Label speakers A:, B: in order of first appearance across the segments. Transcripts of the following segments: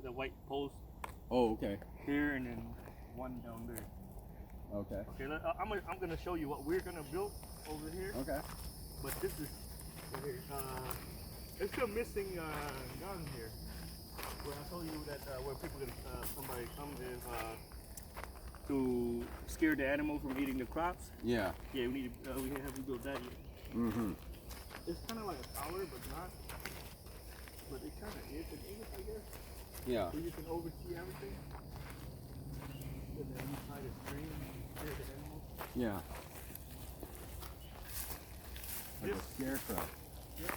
A: the white post.
B: Oh, okay.
A: Here and then one down there.
B: Okay.
A: Okay, I'm gonna show you what we're gonna build over here.
B: Okay.
A: But this is right here. It's still missing gun here. Where I told you that where people can somebody come is to scare the animal from eating the crops.
B: Yeah.
A: Yeah, we haven't built that yet.
B: Mm-hmm.
A: It's kind of like a tower, but not. But it kind of is in English, I guess.
B: Yeah.
A: So you can oversee everything. And then you try to screen scare the animal.
B: Yeah. Like
A: This,
B: a scarecrow.
A: yep.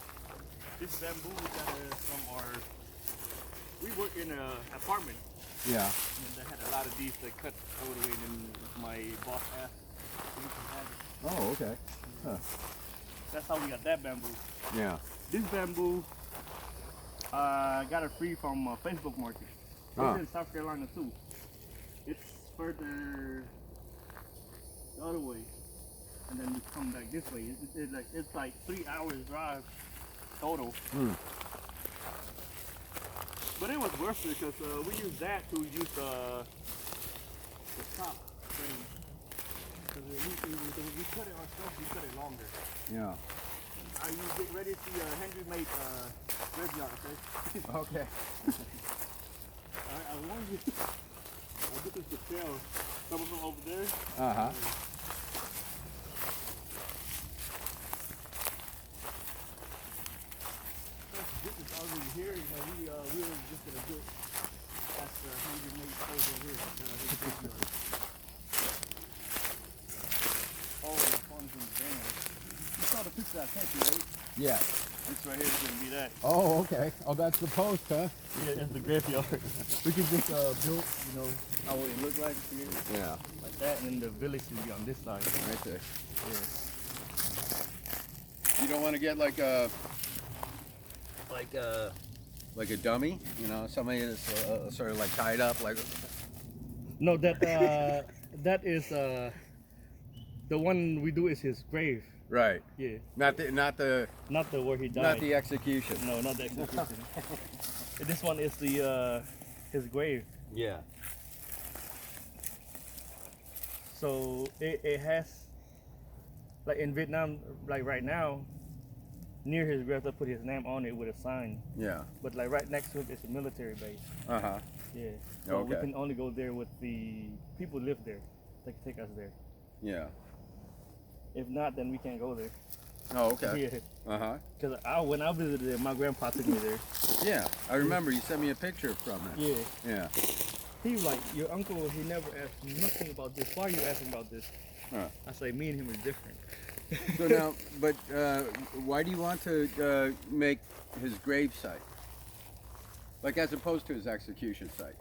A: This bamboo we got from our. We work in an apartment.
B: Yeah.
A: And they had a lot of these that cut all the way, and then my boss asked if we can have it.
B: Oh, okay. Huh.
A: That's how we got that bamboo.
B: Yeah.
A: This bamboo, got it free from Facebook Market. It's in South Carolina too. It's further the other way, and then you come back this way. It's like 3 hours drive total.
B: Hmm.
A: But it was worth it because we used that to use the top frame. Because we cut it ourselves, we cut it longer.
B: Yeah.
A: Are you get ready to see Henry made graveyard, okay?
B: Okay.
A: I warned you. This is the trail. Some of them over there.
B: Uh-huh.
A: This is already here. You know, we were just gonna do it. That's Henry made over here. His graveyard. Oh, my phone's in the van. You saw the picture I sent you, right?
B: Yeah.
A: This right here is gonna be that.
B: Oh, okay. Oh, that's the post, huh?
A: Yeah, that's the graveyard. We could just build, you know, how it look like here.
B: Yeah.
A: Like that, and then the village will be on this side.
B: Right there.
A: Yeah.
B: You don't want to get like a
A: Like
B: a dummy, you know, somebody that's sort of like tied up, like.
A: no, that that is the one we do is his grave.
B: Right.
A: Yeah.
B: Not the
A: Where he died.
B: not the execution.
A: No, not the execution. This one is the his grave.
B: Yeah.
A: So it has, like in Vietnam, like right now, near his grave they put his name on it with a sign.
B: Yeah.
A: But like right next to it is a military base.
B: Uh-huh.
A: Yeah. So
B: Okay.
A: we can only go there with the people who live there. They can take us there.
B: Yeah.
A: If not, then we can't go there.
B: Oh, okay.
A: Yeah.
B: Uh-huh.
A: Because when I visited there, my grandpa took me there.
B: Yeah. I remember you sent me a picture from it.
A: Yeah.
B: Yeah.
A: He was like, your uncle, he never asked me nothing about this. Why are you asking about this?
B: Huh.
A: I say, me and him is different.
B: So now, but why do you want to make his grave site? Like as opposed to his execution site?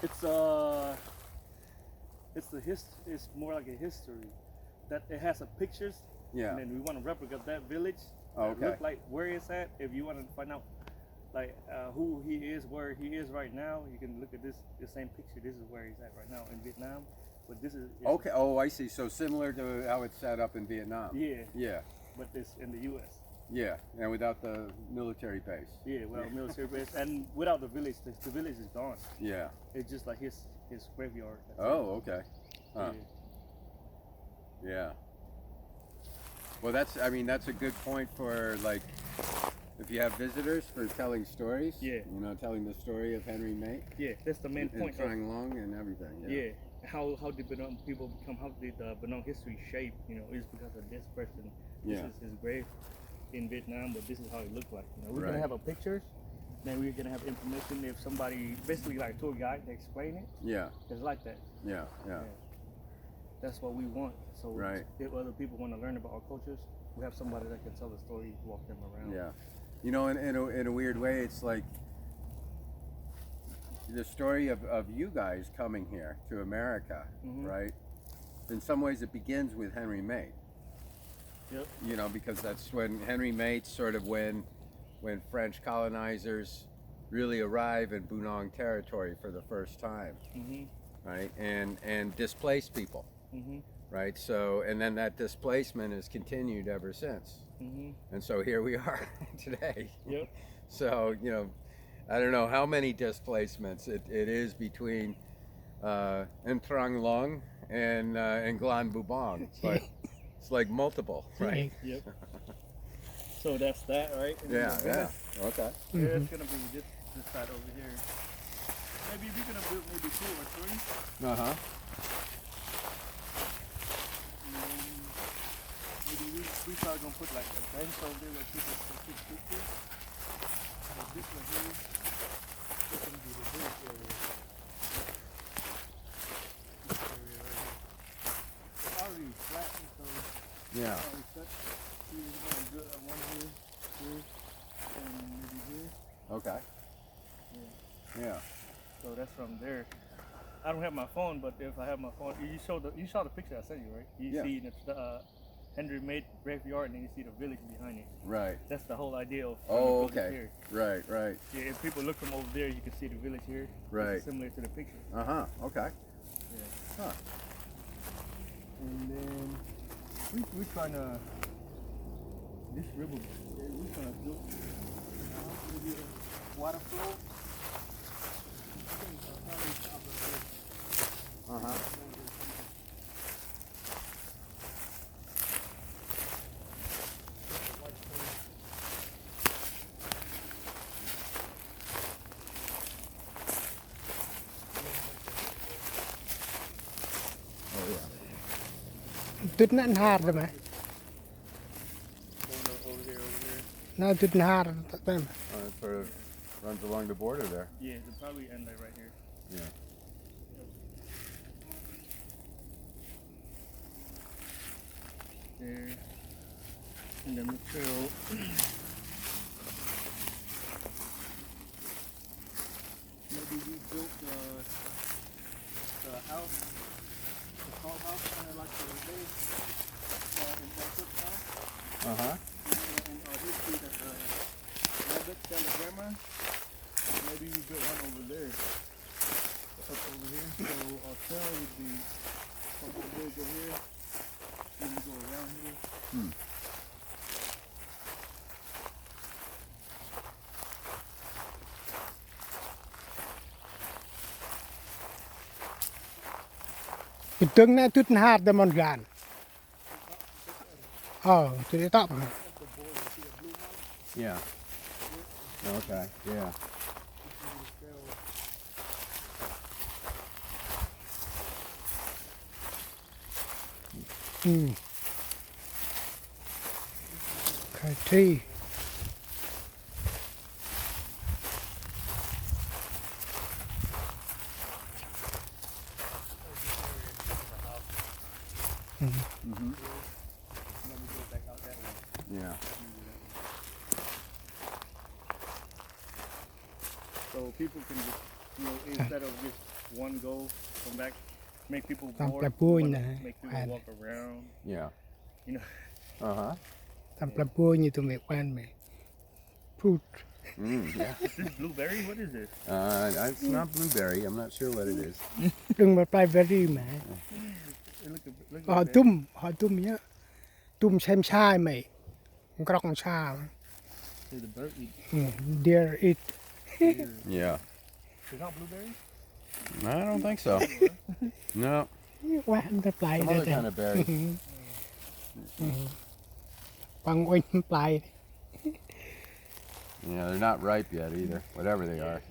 A: It's it's more like a history. That it has some pictures.
B: Yeah.
A: And then we want to replicate that village.
B: Oh, okay.
A: Look like where it's at. If you want to find out like who he is, where he is right now, you can look at the same picture. This is where he's at right now in Vietnam. But this is
B: Okay. Oh, I see. So similar to how it's set up in Vietnam.
A: Yeah.
B: Yeah.
A: But it's in the U.S.
B: Yeah. And without the military base.
A: Yeah, well, military base, and without the village, the village is gone.
B: Yeah.
A: It's just like his graveyard. That's
B: Oh, okay.
A: it.
B: Huh. Yeah. Well, that's a good point for like if you have visitors for telling stories.
A: Yeah.
B: You know, telling the story of Henry May.
A: Yeah, that's the main
B: And
A: point.
B: Trang Long and everything.
A: Yeah. How did Bunong people become? How did the Bunong history shape? You know, it's because of this person. This
B: Yeah.
A: is his grave in Vietnam, but this is how it looked like. You know, we're
B: Right.
A: gonna have a pictures. Then we're gonna have information. If somebody, basically like tour guide, they explain it.
B: Yeah.
A: It's like that.
B: Yeah. Yeah.
A: That's what we want. So
B: Right.
A: if other people want to learn about our cultures, we have somebody that can tell the story, walk them around.
B: Yeah. You know, in a weird way, it's like the story of you guys coming here to America,
A: Mhm.
B: right? In some ways, it begins with Henry May.
A: Yep.
B: You know, because that's when Henry May sort of when French colonizers really arrive in Bunong territory for the first time,
A: Mhm.
B: right? And displace people,
A: Mhm.
B: right? So, and then that displacement has continued ever since.
A: Mhm.
B: And so here we are today.
A: Yep.
B: So, you know, I don't know how many displacements it is between Trang Long and Glan Bubong, but it's like multiple, right?
A: Yep. So that's that, right? And then the
B: Yeah.
A: village,
B: Okay.
A: it's gonna be this side over here. Maybe we're gonna build maybe 2 or 3.
B: Uh huh.
A: And then maybe we start gonna put like a bench over there where people can take pictures. But this one here, this gonna be the village area. This area right here. It's already flat, so
B: Yeah.
A: it's already cut. See, there's gonna be good one here, and maybe here.
B: Okay. Yeah.
A: So that's from there. I don't have my phone, but if I have my phone, you saw the picture I sent you, right? You see the Henry made graveyard, and then you see the village behind it.
B: Right.
A: That's the whole idea of.
B: Oh, okay.
A: Here.
B: Right. Right.
A: Yeah, if people look from over there, you can see the village here.
B: Right.
A: It's similar to the picture.
B: Uh huh. Okay.
A: Yeah.
B: Huh.
A: And then we trying to this river. We trying to do maybe a water flow.
B: Uh huh. Oh yeah.
C: Tuyệt nạn hạt rồi mà.
A: Over there.
C: Nó tuyệt hạt rồi.
B: It sort of runs along the border there.
A: Yeah, it'll probably end like right here.
B: Yeah.
A: There. And then the trail. Maybe we built the house, the tall house, kind of like the base in Bunong.Ntūk house.
B: Uh huh.
A: And here see that rabbit telegrama. Maybe we built one over there. Up over here. So our trail would be from over there, go here. Then we go around here.
C: Cái tương này tuyệt hạt để mòn gàn. Tuyệt top.
B: Yeah. Okay. Yeah.
C: Cái tree.
B: Mm-hmm.
A: Then we go back out that way.
B: Yeah.
A: So people can just, instead of just one go, come back, make people
C: Tạm
A: bored,
C: là vui
A: wanna
C: nè.
A: make people walk around,
B: Yeah.
A: you know.
B: Uh huh.
C: Tạm là vui như tụi mày quen mày. Fruit.
B: Yeah.
A: Is this blueberry? What is this?
B: It's not blueberry. I'm not sure what it is.
C: Đừng mà blackberry mà.
A: Look
C: Họ tùm nhá. Tùm xem sai mày. Grọc sai.
A: The bird eat.
C: Deer eat.
B: Yeah.
A: It's not blueberry?
B: I don't think so. No.
C: Quá nó play
B: Some other kind of berry.
C: Bằng quanh play.
B: Yeah, they're not ripe yet either. Whatever they are.